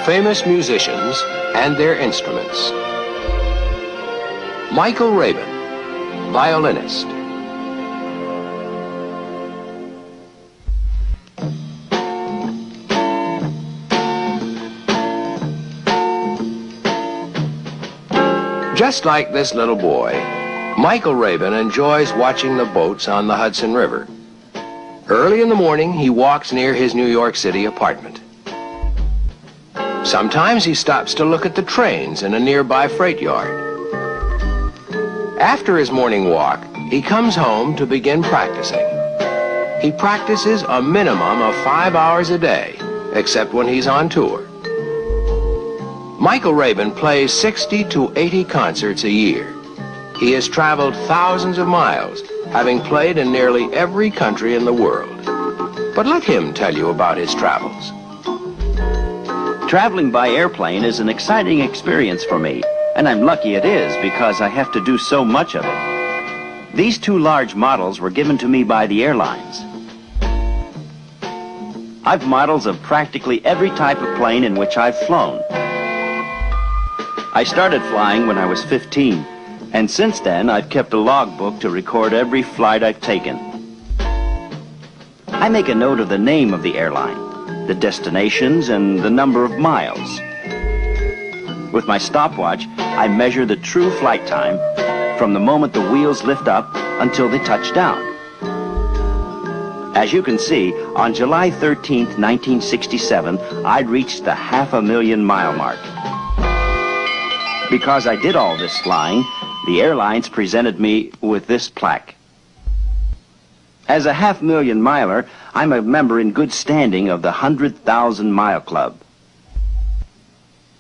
famous musicians and their instruments. Michael Rabin, violinist. Just like this little boy, Michael Rabin enjoys watching the boats on the Hudson River. Early in the morning, he walks near his New York City apartment. Sometimes he stops to look at the trains in a nearby freight yard. After his morning walk, he comes home to begin practicing. He practices a minimum of 5 hours a day, except when he's on tour. Michael Rabin plays 60 to 80 concerts a year. He has traveled thousands of miles, having played in nearly every country in the world. But let him tell you about his travels. Traveling by airplane is an exciting experience for me, and I'm lucky it is because I have to do so much of it. These two large models were given to me by the airlines. I've models of practically every type of plane in which I've flown. I started flying when I was 15, and since then I've kept a logbook to record every flight I've taken. I make a note of the name of the airline, the destinations, and the number of miles. With my stopwatch, I measure the true flight time from the moment the wheels lift up until they touch down. As you can see, on July 13th, 1967, I'd reached the 500,000 mile mark. Because I did all this flying, the airlines presented me with this plaque. As a 500,000 miler, I'm a member in good standing of the 100,000 Mile Club.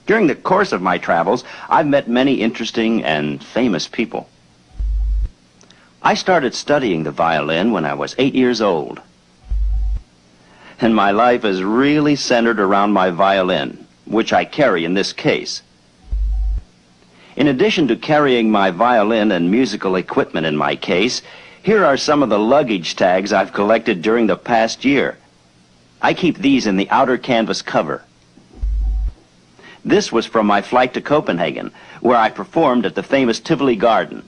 During the course of my travels, I've met many interesting and famous people. I started studying the violin when I was 8 years old. And my life is really centered around my violin, which I carry in this case. In addition to carrying my violin and musical equipment in my case, here are some of the luggage tags I've collected during the past year. I keep these in the outer canvas cover. This was from my flight to Copenhagen, where I performed at the famous Tivoli Garden.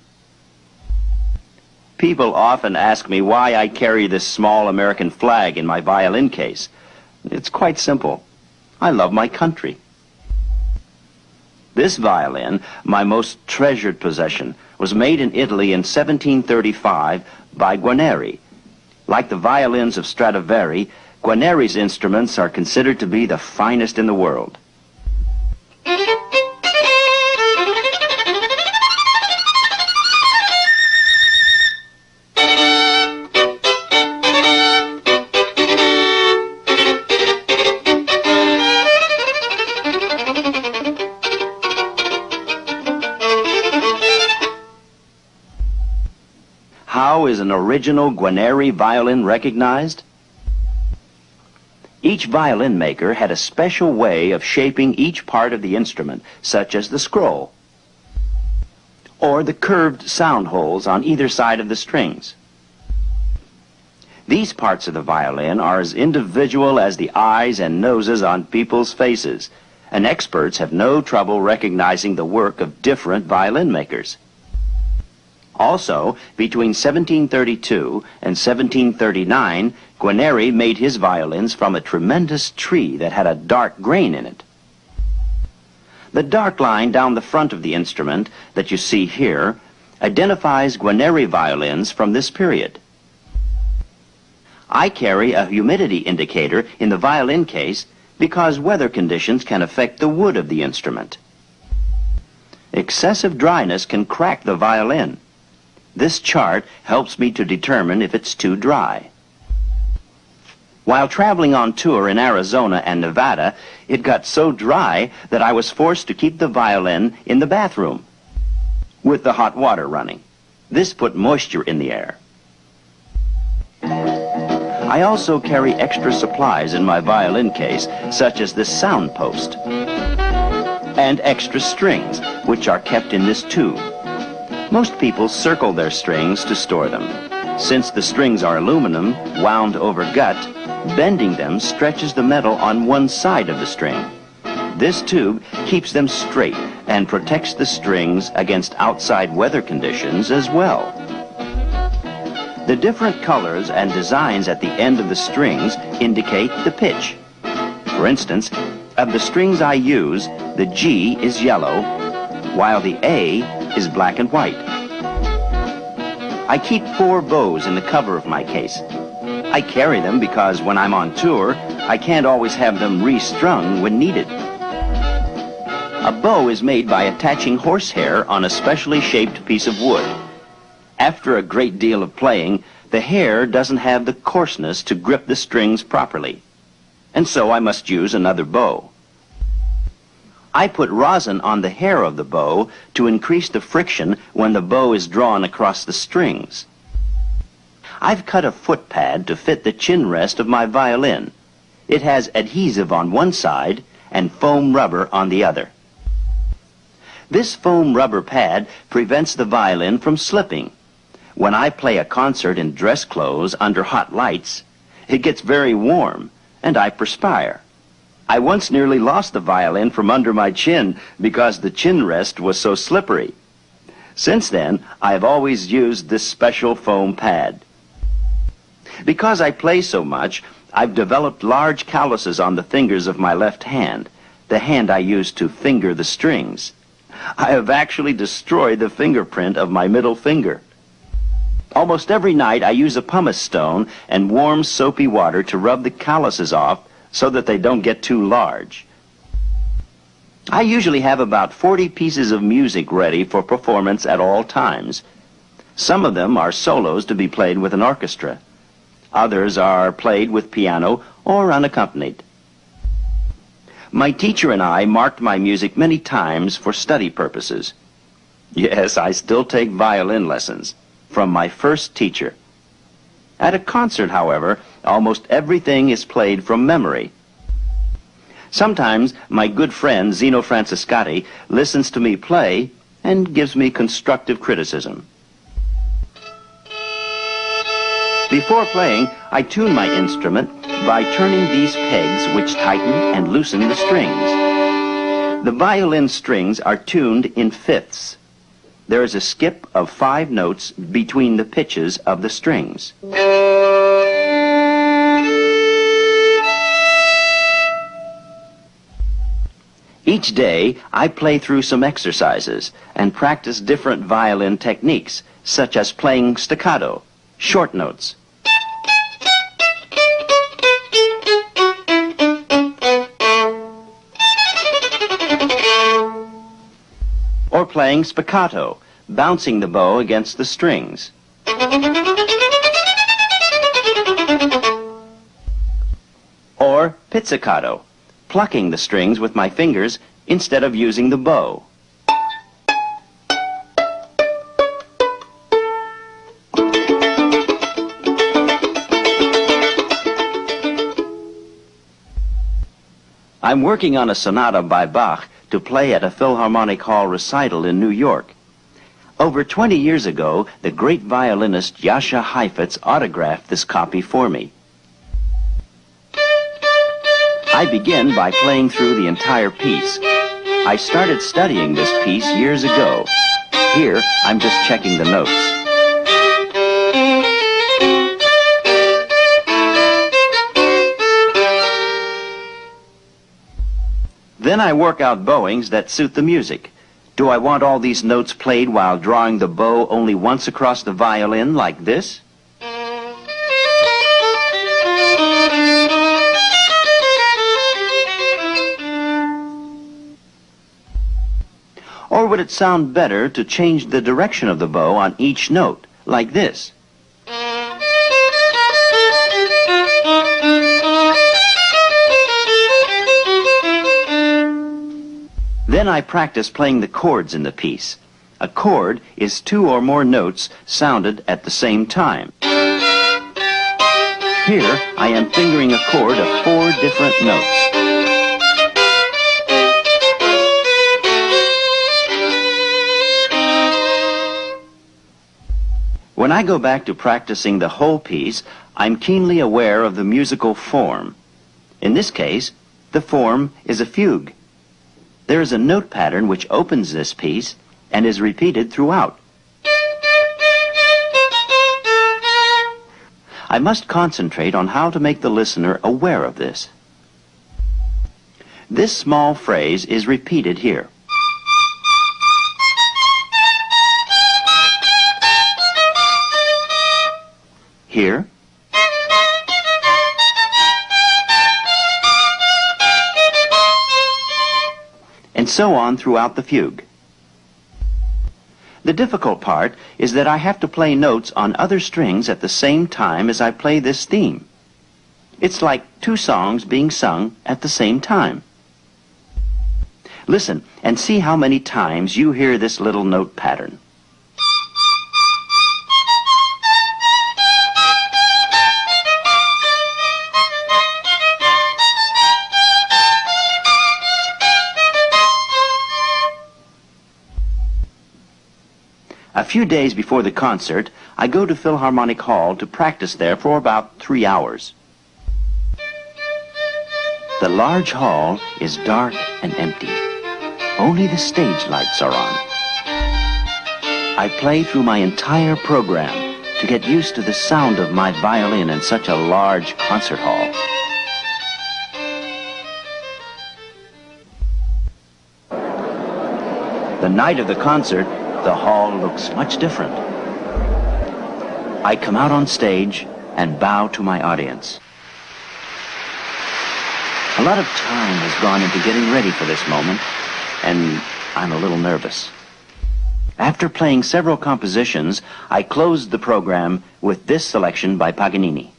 People often ask me why I carry this small American flag in my violin case. It's quite simple. I love my country. This violin, my most treasured possession, was made in Italy in 1735 by Guarneri. Like the violins of Stradivari, Guarneri's instruments are considered to be the finest in the world. How is an original Guarneri violin recognized? Each violin maker had a special way of shaping each part of the instrument, such as the scroll, or the curved sound holes on either side of the strings. These parts of the violin are as individual as the eyes and noses on people's faces, and experts have no trouble recognizing the work of different violin makers. Also, between 1732 and 1739, Guarneri made his violins from a tremendous tree that had a dark grain in it. The dark line down the front of the instrument that you see here identifies Guarneri violins from this period. I carry a humidity indicator in the violin case because weather conditions can affect the wood of the instrument. Excessive dryness can crack the violin. This chart helps me to determine if it's too dry. While traveling on tour in Arizona and Nevada, it got so dry that I was forced to keep the violin in the bathroom with the hot water running. This put moisture in the air. I also carry extra supplies in my violin case, such as this sound post, and extra strings, which are kept in this tube. Most people circle their strings to store them. Since the strings are aluminum, wound over gut, bending them stretches the metal on one side of the string. This tube keeps them straight and protects the strings against outside weather conditions as well. The different colors and designs at the end of the strings indicate the pitch. For instance, of the strings I use, the G is yellow, while the A is black and white. I keep 4 bows in the cover of my case. I carry them because when I'm on tour, I can't always have them restrung when needed. A bow is made by attaching horsehair on a specially shaped piece of wood. After a great deal of playing, the hair doesn't have the coarseness to grip the strings properly, and so I must use another bow. I put rosin on the hair of the bow to increase the friction when the bow is drawn across the strings. I've cut a foot pad to fit the chin rest of my violin. It has adhesive on one side and foam rubber on the other. This foam rubber pad prevents the violin from slipping. When I play a concert in dress clothes under hot lights, it gets very warm and I perspire. I once nearly lost the violin from under my chin because the chin rest was so slippery. Since then, I've always used this special foam pad. Because I play so much, I've developed large calluses on the fingers of my left hand, the hand I use to finger the strings. I have actually destroyed the fingerprint of my middle finger. Almost every night I use a pumice stone and warm soapy water to rub the calluses off so that they don't get too large. I usually have about 40 pieces of music ready for performance at all times. Some of them are solos to be played with an orchestra. Others are played with piano or unaccompanied. My teacher and I marked my music many times for study purposes. Yes, I still take violin lessons from my first teacher. At a concert, however, almost everything is played from memory. Sometimes my good friend Zino Franciscati listens to me play and gives me constructive criticism. Before playing, I tune my instrument by turning these pegs which tighten and loosen the strings. The violin strings are tuned in fifths. There is a skip of 5 notes between the pitches of the strings. Each day, I play through some exercises and practice different violin techniques, such as playing staccato, short notes, or playing spiccato, bouncing the bow against the strings. Or pizzicato, plucking the strings with my fingers instead of using the bow. I'm working on a sonata by Bach to play at a Philharmonic Hall recital in New York. Over 20 years ago, the great violinist Jascha Heifetz autographed this copy for me. I begin by playing through the entire piece. I started studying this piece years ago. Here, I'm just checking the notes. Then I work out bowings that suit the music. Do I want all these notes played while drawing the bow only once across the violin like this? Or would it sound better to change the direction of the bow on each note, like this? Then I practice playing the chords in the piece. A chord is 2 or more notes sounded at the same time. Here, I am fingering a chord of 4 different notes. When I go back to practicing the whole piece, I'm keenly aware of the musical form. In this case, the form is a fugue. There is a note pattern which opens this piece and is repeated throughout. I must concentrate on how to make the listener aware of this. This small phrase is repeated here. Here. And so on throughout the fugue. The difficult part is that I have to play notes on other strings at the same time as I play this theme. It's like two songs being sung at the same time. Listen and see how many times you hear this little note pattern. A few days before the concert, I go to Philharmonic Hall to practice there for about 3 hours. The large hall is dark and empty. Only the stage lights are on. I play through my entire program to get used to the sound of my violin in such a large concert hall. The night of the concert, the hall looks much different. I come out on stage and bow to my audience. A lot of time has gone into getting ready for this moment, and I'm a little nervous. After playing several compositions, I closed the program with this selection by Paganini.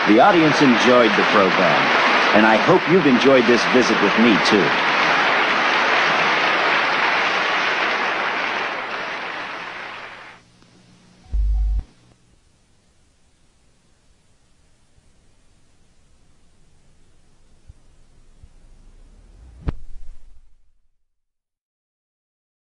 The audience enjoyed the program, and I hope you've enjoyed this visit with me, too.